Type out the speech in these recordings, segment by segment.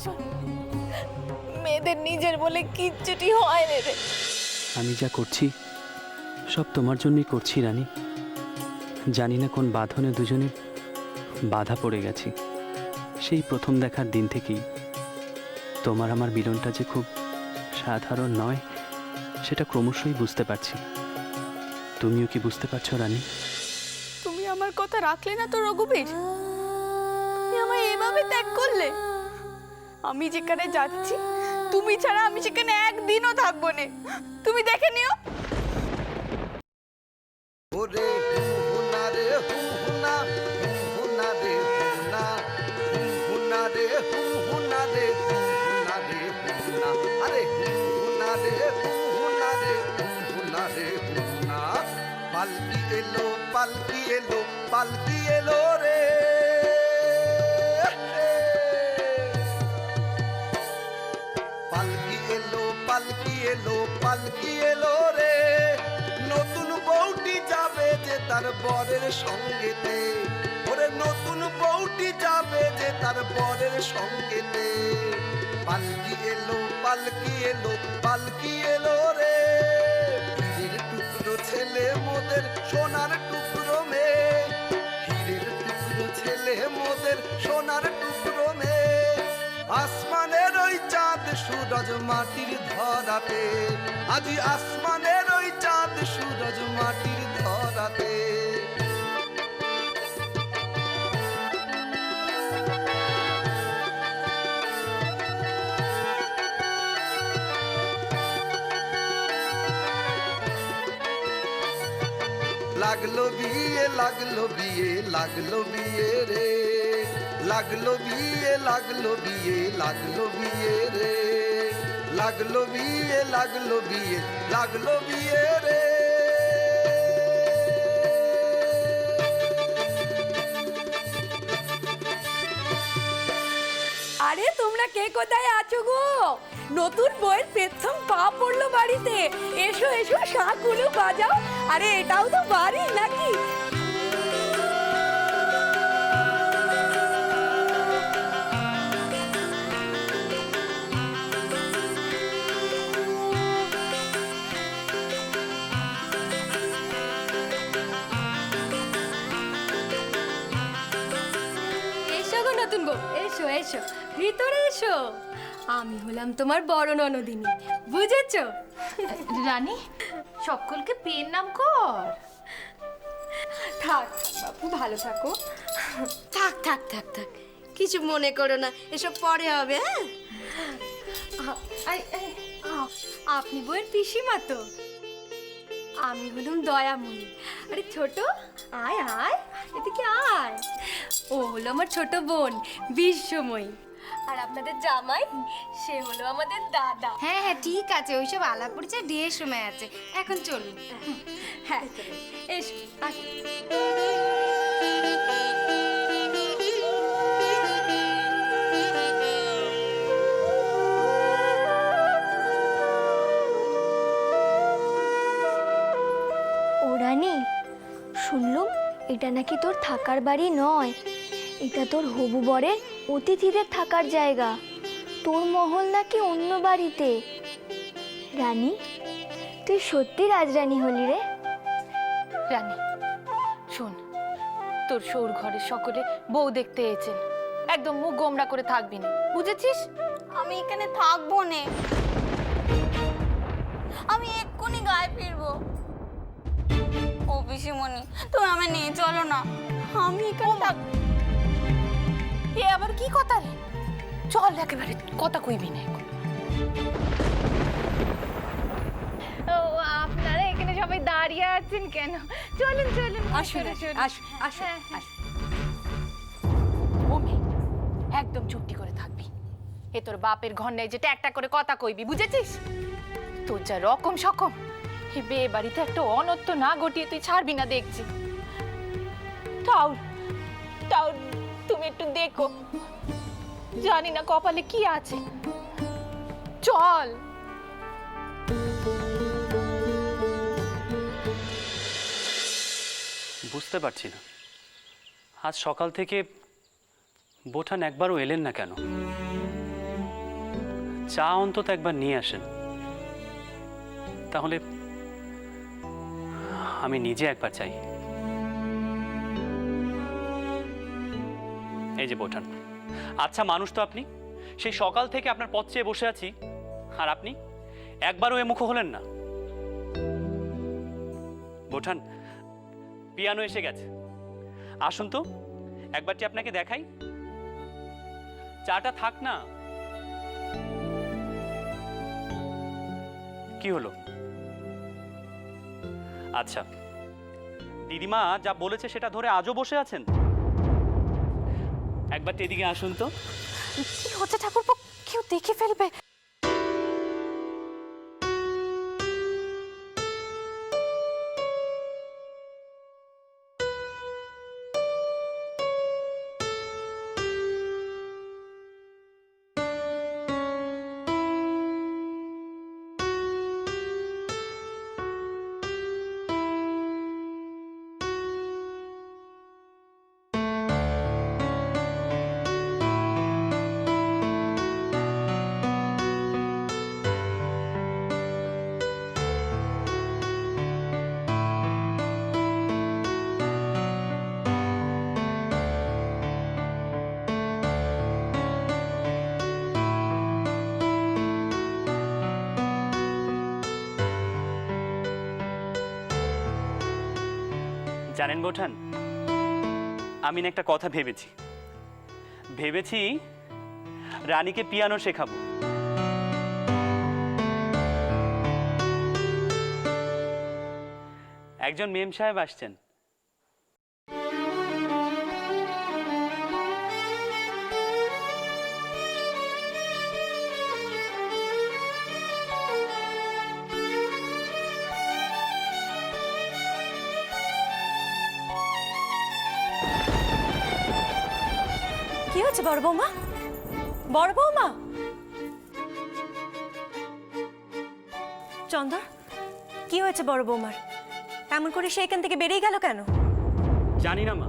শোন, মেয়েদের নিজের বলে কিচ্ছুটি হয় রে। আমি যা করছি সব তোমার জন্যই করছি রানী। জানি না কোন বাঁধনে দুজনে বাধা পড়ে গেছি। সেই প্রথম দেখার দিন থেকেই তোমার আমার মিলনটা যে খুব সাধারণ নয় সেটা ক্রমশই বুঝতে পারছি। তুমিও কি বুঝতে পারছো রানী? তুমি আমার কথা রাখলে না তো রঘুবীর, তুমি আমায় এভাবে ত্যাগ করলে। আমি যেখানে যাচ্ছি তুমি ছাড়া আমি সেখানে একদিনও থাকবো না, তুমি দেখে নিও। ওরে হুনা রে হুনা, হুনা রে হুনা, হুনা রে হুনা রে হুনা রে হুনা, আরে হুনা রে হুনা রে হুনা রে হুনা। পালকি এলো পালকি এলো পালকি এলো রে, পালকি এলো পালকি এলো পালকি এলো রে। নতুন বউটি যাবে যে তার বরের সঙ্গেতে, ওরে নতুন বউটি যাবে যে তার বরের সঙ্গেতে। পালকি এলো পালকি এলো পালকি এলো রে। হীরের টুকরো ছেলে মোদের সোনার টুকরো মেয়ে, হীরের টুকরো ছেলে মোদের সোনার টুকরো মেয়ে। আসমানের ওই চাঁদ সূরজ মাটির ধরাতে, আজি আসমানের ওই চাঁদ সূরজ মাটির ধরাতে। লাগলো বিয়ে লাগলো বিয়ে লাগলো বিয়ে রে, লাগলো বিয়ে লাগলো বিয়ে লাগলো বিয়ে রে, লাগলো বিয়ে লাগলো বিয়ে লাগলো বিয়ে রে। আরে তোমরা কে কোথায় আছো গো? নতুন বইয়ের প্রথম পা পড়লো বাড়িতে, এসো এসো শাঁখগুলো বাজাও। আরে এটাও তো বাড়ি নাকি? এসো গো নতুন বউ, এসো এসো, ভিতরে এসো। আমি হলাম তোমার বড় ননদিনী, বুঝেছো? রানী, সকলকে পেয়ের নাম কর। থাক বাবু, ভালো থাকো। থাক থাক থাক থাক, কিছু মনে করো না, এসব পরে হবে। হ্যাঁ আপনি বইয়ের পিসিমা তো? আমি হলাম দয়াময়ী। আরে ছোট, আয় আয়, এদিকে আয়। ও হলো আমার ছোট বোন বিশ্বময়ী। আর আপনাদের জামাই, সে হলো আমাদের দাদা। হ্যাঁ হ্যাঁ ঠিক আছে, ওইসব আলাপ পরিচয় ঢের সময় আছে, এখন চলুন। হ্যাঁ এসো, আসো। ও রানী, শুনলুম এটা নাকি তোর থাকার বাড়ি নয়, এটা তোর হবু বরের অতিথিদের থাকার জায়গা। তোর মহল নাকি অন্য বাড়িতে। রানী, তুই সত্যি রাজরানী হলি রে। রানী শোন, তোর সৌর ঘরের সকলে বউ দেখতে এসেছেন, একদম মুখ গোমড়া করে থাকবি না, বুঝেছিস? আমি এখানে থাকবো না, আমি এক্ষুনি গায়ে ফিরবো। ও পিসিমণি, তুমি আমায় নিয়ে চলো না, আমি এখানে থাক। এ আবার কি কথা রে? চল একেবারে, কথা কইবি না এখন। ও আপনারা এখানে সবাই দাঁড়িয়ে আছেন কেন? চলুন চলুন, আসুন চলুন। আসুন আসুন আসুন। ও মেয়ে, একদম চুপটি করে থাকবি। এ তোর বাপের ঘর নেই যেটা একটা করে কথা কইবি, বুঝেছিস? তোর যা রকম সকম, এ বিয়ে বাড়িতে একটা অনর্থ না ঘটিয়ে তুই ছাড়বি না দেখছি। তাও তাও তুমি একটু দেখো, জানি না কপালে কি আছে। চল। বুঝতে পারছি না আজ সকাল থেকে বোঠান একবারও এলেন না কেন। চা অন্তত একবার নিয়ে আসেন, তাহলে আমি নিজে একবার চাই। এই যে বোঠান, আচ্ছা মানুষ তো আপনি, সেই সকাল থেকে আপনার পথ চেয়ে বসে আছি, আর আপনি একবারও এ মুখ হলেন না। বোঠান, পিয়ানো এসে গেছে, আসুন তো একবারটি আপনাকে দেখাই। চাটা থাক না। কি হলো? আচ্ছা, দিদিমা যা বলেছে সেটা ধরে আজও বসে আছেন? একবার এদিকে আসুন তো। কি হচ্ছে ঠাকুরপো? কেউ দেখে ফেলবে। জানেন বোঠান, আমি না একটা কথা ভেবেছি রানীকে পিয়ানো শেখাবো। একজন মেম সাহেব আসছেন। কি হচ্ছে বড় বৌমা? বড় বৌমা, চন্দর, কি হয়েছে বড় বৌমার? এমন করে সে এখান থেকে বেরিয়ে গেল কেন? জানি না মা,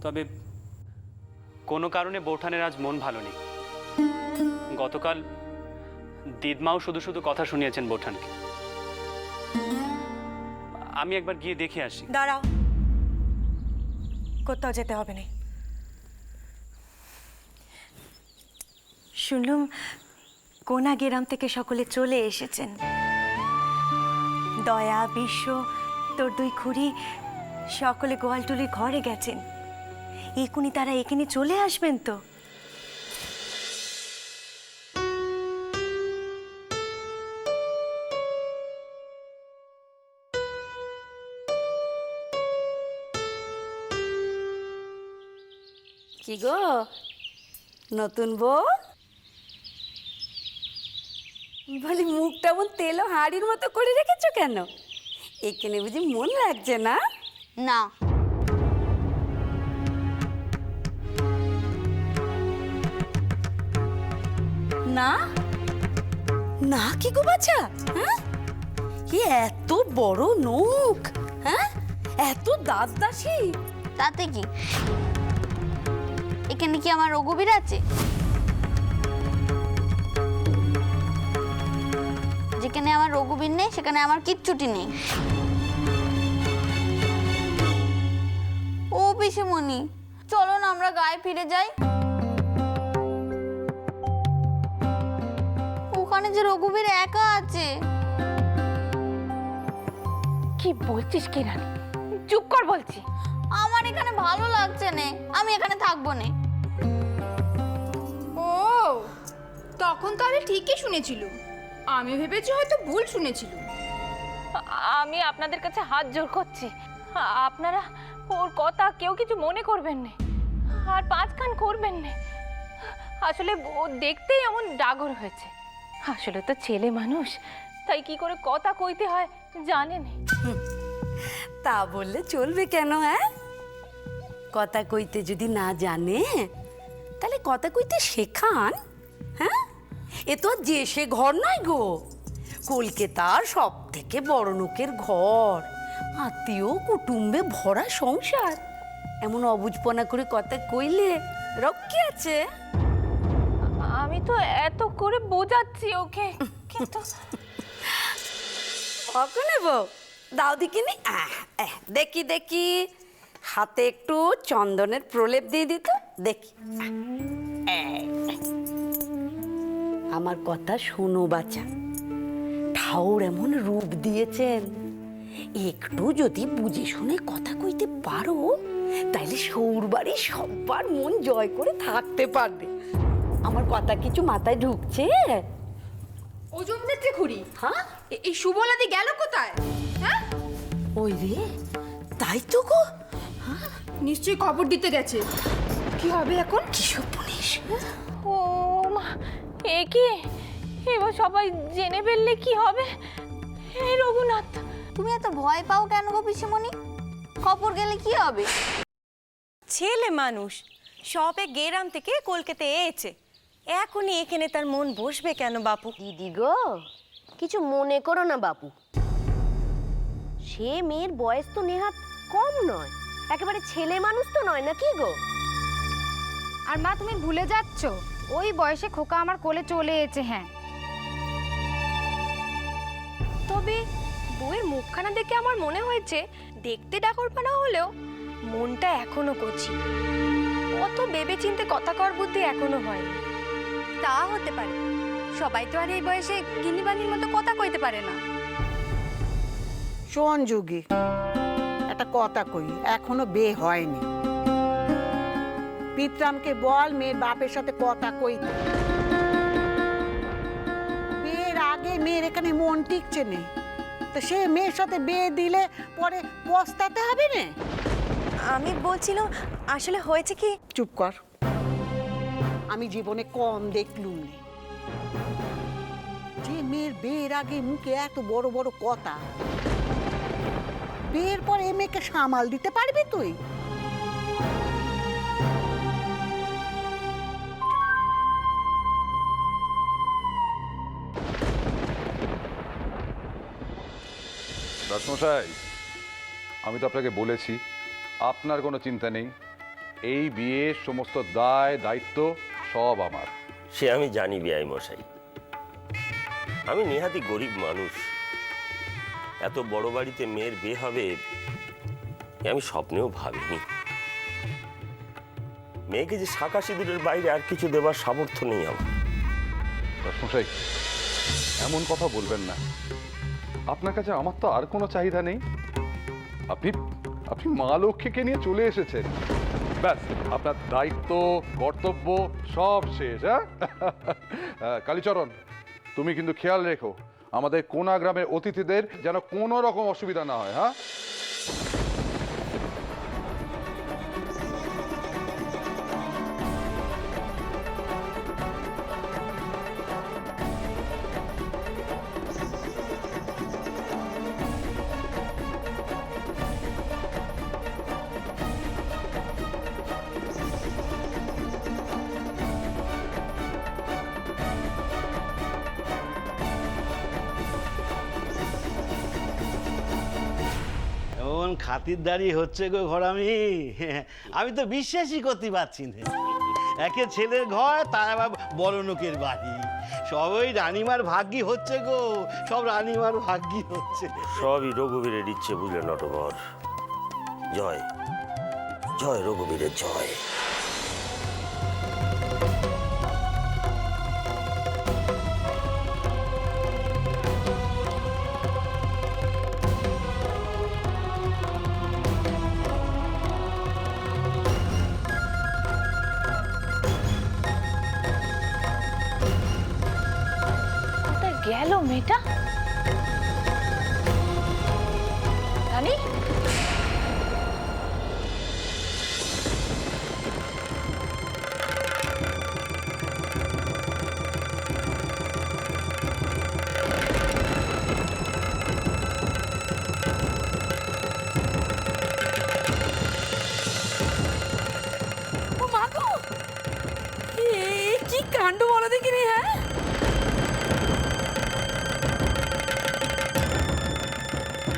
তবে কোনো কারণে বোঠানের আজ মন ভালো নেই। গতকাল দিদমাও শুধু শুধু কথা শুনিয়েছেন বোঠানকে। আমি একবার গিয়ে দেখে আসি। দাঁড়াও, কোথাও যেতে হবে না। শুনলুম কোনা গ্রাম থেকে সকলে চলে এসেছেন। দয়া, বিশ্ব, তোর দুই খুড়ি সকলে গোয়ালটুলির ঘরে গেছেন। এখুনি তারা এখানে চলে আসবেন তো। কি গো নতুন বউ, বলি মুখটা এমন তেলো হাঁড়ির মতো করে রেখেছো কেন? এখানে বুঝি মন লাগছে না? না, না না কি গো বাছা, হ্যাঁ? কি এত বড় নখ, হ্যাঁ? এত দাঁত দাসি, তাতে কি? এখানে কি আমার রঘুবীর আছে? যেখানে আমার রঘুবীর নেই সেখানে আমার কিচ্ছুটি নেই। ও পিসিমণি, চলো না আমরা গায়ে ফিরে যাই। ওখানে যে রঘুবীর একা আছে। কি বলছিস কি রানী? চুপ কর বলছি। আমার এখানে ভালো লাগছে না, আমি এখানে থাকবো না। ও, তখন তাহলে ঠিকই শুনেছিল। আমি ভেবেছি হয়তো ভুল শুনেছিল। আমি আপনাদের কাছে হাত জোড় করছি, আপনারা ওর কথা কেউ কিছু মনে করবেন না, আর পাঁচ কান করবেন না। আসলে ও দেখতেই এমন ডাগর হয়েছে। আসলে তো ছেলে মানুষ, তাই কি করে কথা কইতে হয় জানে না। তা বললে চলবে কেন? হ্যাঁ, কথা কইতে যদি না জানে তাহলে কথা কইতে শেখান। হ্যাঁ, এ তো আর যে সে ঘর নয় গো, কলকাতার সব থেকে বড় লোকের ঘর, আত্মীয় কুটুম্বে ভরা সংসার। এমন অবুঝপনা করে কথা কইলে রক্ষে আছে? আমি আমি তো এত করে বোঝাচ্ছি ওকে, কিন্তু অক নেব দাও দিকিনি। দেখি দেখি, হাতে একটু চন্দনের প্রলেপ দিয়ে দিত দেখি। আমার কথা শোনো বাচ্চা, ঠাউর এমন রূপ দিয়েছেন, একটু যদি বুঝে শুনে কথা কইতে পারো তাইলে সৌর বাড়ি সবার মন জয় করে থাকতে পারবে। আমার কথা কিছু মাথায় ঢুকছে? ও জমতেছে খুড়ি, হ্যাঁ এই সুবলাদি গেল কোথায়? হ্যাঁ, ওই রে, তাই তো গো। নিশ্চয়ই খবর দিতে গেছে। কি হবে এখন? কিসব পুলিশ? ও মা, এ কি এবার সবাই জেনে ফেললে কি হবে? এই রঘুনাথ, তুমি এত ভয় পাও কেন গো পিসিমণি? খবর গেলে কি হবে? ছেলে মানুষ সবে গেরাম থেকে কলকাতা এসেছে, এখনই এখানে তার মন বসবে কেন বাপু? দিদি গো, কিছু মনে করো না বাপু, সে মেয়ের বয়স তো নেহাত কম নয়, একেবারে ছেলে মানুষ তো নয় নাকি গো? আর মা, তুমি ভুলে যাচ্ছ ওই বয়সে খোকা আমার কোলে চলে এসেছে। হ্যাঁ, তবে বউয়ের মুখখানা দেখে আমার মনে হয়েছে দেখতে ডাকরপানা হলেও মনটা এখনো কচি, অত ভেবে চিন্তে কথা কর বুদ্ধি এখনো হয়নি। তা হতে পারে, সবাই তো আর এই বয়সে গিনিবানির মতো কথা কইতে পারে না। শোন যুগি, একটা কথা কই, এখনো বিয়ে হয়নি। পিতরামকে বল মেয়ের বাপের সাথে কথা কইতে। বিয়ের আগে মেয়ের এখানে মন টিকছে না, তো সে মেয়ের সাথে বিয়ে দিলে পরে পস্তাতে হবে না। আমি বলছিলাম আসলে হয়েছে কি। চুপ কর, আমি জীবনে কম দেখলুম নে যে মেয়ের বিয়ের আগে মুখে এত বড় বড় কথা, বিয়ের পর এ মেয়েকে সামাল দিতে পারবি তুই? রাসমশাই, আমি তো আপনাকে বলেছি আপনার কোনো চিন্তা নেই, এই বিয়ের সমস্ত দায় দায়িত্ব সব আমার। সে আমি জানি বিআই মশাই, আমি নেহাতি গরিব মানুষ, এত বড় বাড়িতে মেয়ের বিয়ে হবে এ আমি স্বপ্নেও ভাবিনি। মেয়েকে যে শাঁখা সিঁদুরের বাইরে আর কিছু দেবার সামর্থ্য নেই আমার। রাসমশাই, এমন কথা বলবেন না, আপনার কাছে আমার তো আর কোনো চাহিদা নেই। আপনি আপনি মা লক্ষ্মীকে নিয়ে চলে এসেছেন, ব্যাস আপনার দায়িত্ব কর্তব্য সব শেষ। হ্যাঁ কালীচরণ, তুমি কিন্তু খেয়াল রেখো আমাদের কোনা গ্রামের অতিথিদের যেন কোনো রকম অসুবিধা না হয়। হ্যাঁ, এমন খাতিরদারি হচ্ছে গো ঘর, আমি তো বিশ্বাসই করতে পারছি না। একে ছেলের ঘর, তার আবার বড় লোকের বাড়ি, সবই রানীমার ভাগ্যি হচ্ছে গো, সব রানীমার ভাগ্যি হচ্ছে। সবই রঘুবীরের ইচ্ছে, বুঝলে নটবর। জয় জয় রঘুবীরের জয়। গেল মেয়েটা। রানী, ও মা গো, কি কাণ্ড বলো দেখিনি। হ্যাঁ,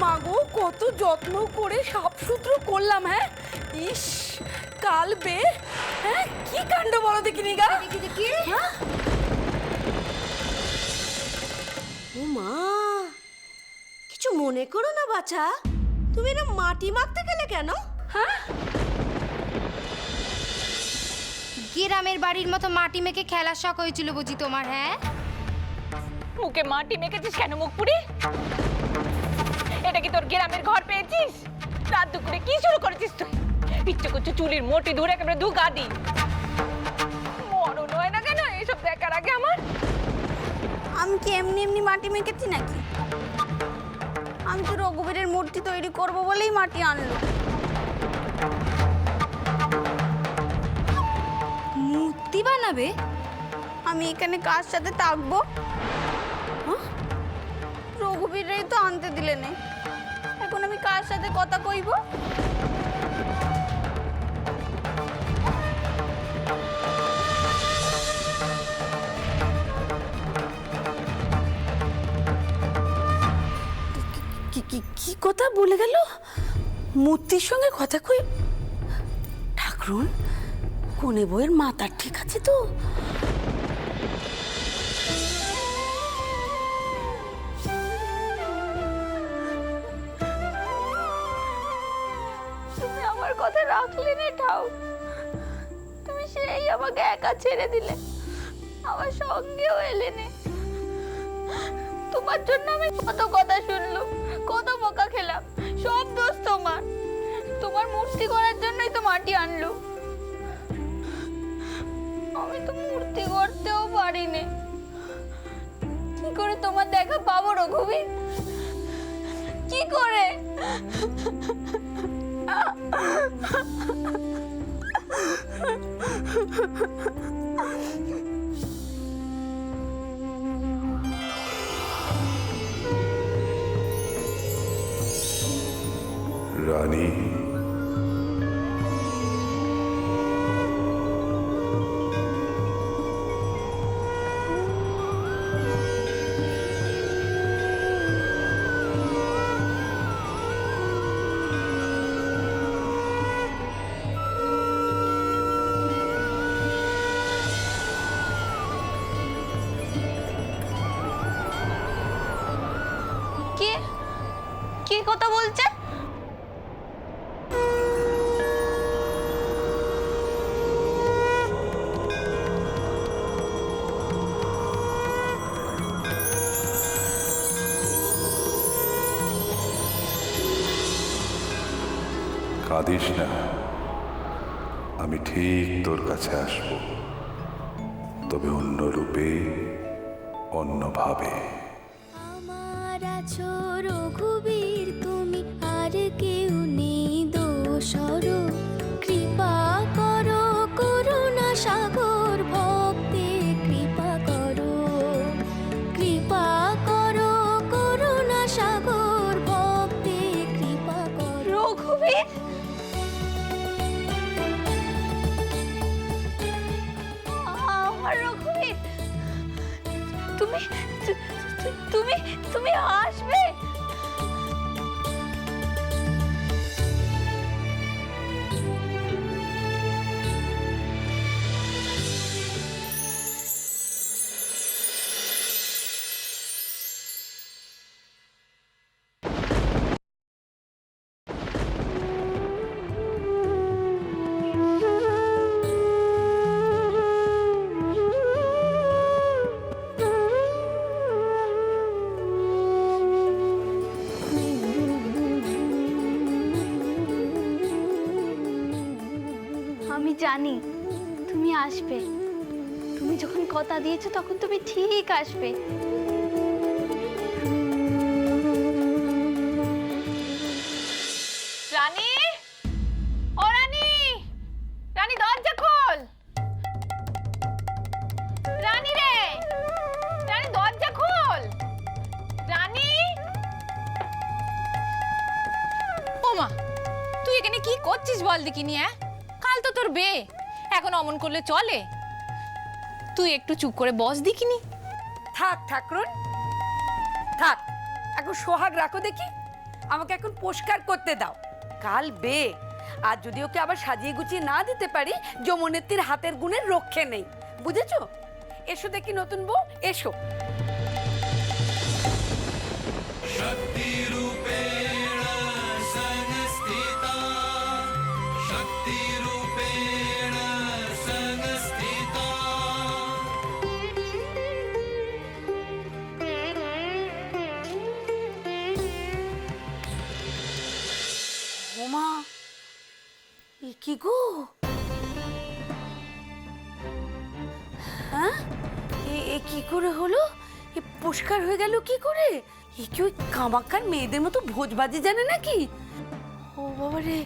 মাগো কত যত্ন করে সাফসুত্র করলাম। হ্যাঁ, ইস কাল বে, হ্যাঁ কি কাণ্ড বলো দেখিনি গা। কি ও মা, কিছু মনে করো না বাছা, তুমি না মাটি মাখতে গেলে কেন? হ্যাঁ, গ্রামের বাড়ির মতো মাটি মেখে খেলার শখ হয়েছিল বুঝি তোমার? হ্যাঁ, মুখে মাটি মেখেছিস কেন মুখ পুরি? এটা কি তোর গ্রামের ঘর পেয়েছিস? রাত দুপুরে কি শুরু করেছিস তুই? ইচ্ছে করছে চুলির মোটি ধরে একেবারে দু গাদি। মরণ হয় না কেন এইসব দেখার আগে আমার? আমি কি এমনি এমনি মাটি মেখেছি নাকি? আমি তো রঘুবীরের মূর্তি তৈরি করব বলেই মাটি আনলো। মূর্তি বানাবে? আমি এখানে কার সাথে থাকবো? রঘুবীরই তো আনতে দিলে না, এখন আমি কার সাথে কথা কইব? কি কথা বলে গেল? মূর্তির সঙ্গে কথা কই? ঠাকুরন, কোনে বইয়ের মাথার ঠিক আছে তো? তুমি আমার কথা রাখলে না ঠাউ, তুমি সেই আমাকে একা ছেড়ে দিলে, আমার সঙ্গেও এলে না। তোমার জন্য আমি কত কথা শুনলাম, কত বকা খেলাম, সব দোষ তোমার। তোমার মূর্তি করার জন্যই তো মাটি আনলো। আমি তো মূর্তি করতেও পারিনি। কি করে তোমার দেখা পাবো রঘুবীর? কি করে? রানী, কি কথা বলছে? কাঁদিস না, আমি ঠিক তোর কাছে আসব, তবে অন্য রূপে, অন্যভাবে। আমার আছো রঘুবীর তুমি, আর কেউ নেই দোসর। কৃপা করো করুণা সাগর, ভক্তে কৃপা করো। কৃপা করো করুণা সাগর, ভক্তে কৃপা করো। রঘুবীর, আমার রঘুবীর, তুমি তুমি তুমি আসবে? আমি জানি তুমি আসবে। তুমি যখন কথা দিয়েছো তখন তুমি ঠিক আসবে। রানী, ও রানী, রানী দরজা খোল। রানী রে, রানী দরজা খোল। রানী, ওমা তুই এখানে কি করছিস বল দেখিনি? কাল তো তোর বিয়ে, এখন অমন করলে চলে? তুই একটু চুপ করে বস দেখিনি। থাক ঠাকুরন, থাক, এখন সোহাগ রাখো দেখি। আমাকে এখন পরিষ্কার করতে দাও। কাল বে, আর যদি ওকে আবার সাজিয়ে গুছিয়ে না দিতে পারি, যমুনেত্রীর হাতের গুণের রক্ষে নেই, বুঝেছো? এসো দেখি নতুন বউ, এসো। शक्तिरूपेण संस्थिता शक्तिरूपेण संस्थिता ওমা, এ কি গো? হ্যাঁ, এ কি করে হলো? এ পরিষ্কার হয়ে গেল কি করে? এ কি ওই কামাক্কার মেয়েদের মতো ভোজবাজি জানে নাকি? ও বাবা রে!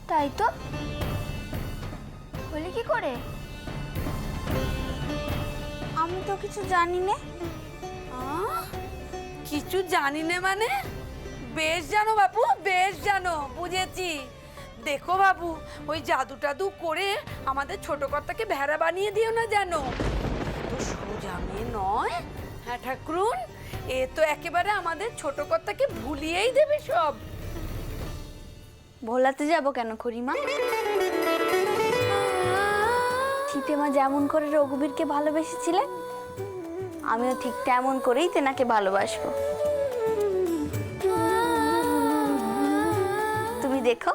তাই তো, বলি কি করে? আমি তো কিছু জানি না। কিছু জানি না মানে? বেশ জানো বাবু, বেশ জানো, বুঝেছি। দেখো বাবু, ওই জাদু টাদু করে আমাদের ছোট কর্তাকে ভেড়া বানিয়ে দিও না জানো। তো সোজা মেয়ে নয়। হ্যাঁ ঠাকুরুন, এ তো একেবারে আমাদের ছোট কর্তাকে ভুলিয়েই দেবে সব। ভোলাতে যাব কেন খুড়িমা? চিতেমা যেমন করে রঘুবীরকে ভালোবেসেছিলেন, আমিও ঠিক তেমন করেই তেনাকে ভালোবাসবো। তুমি দেখো।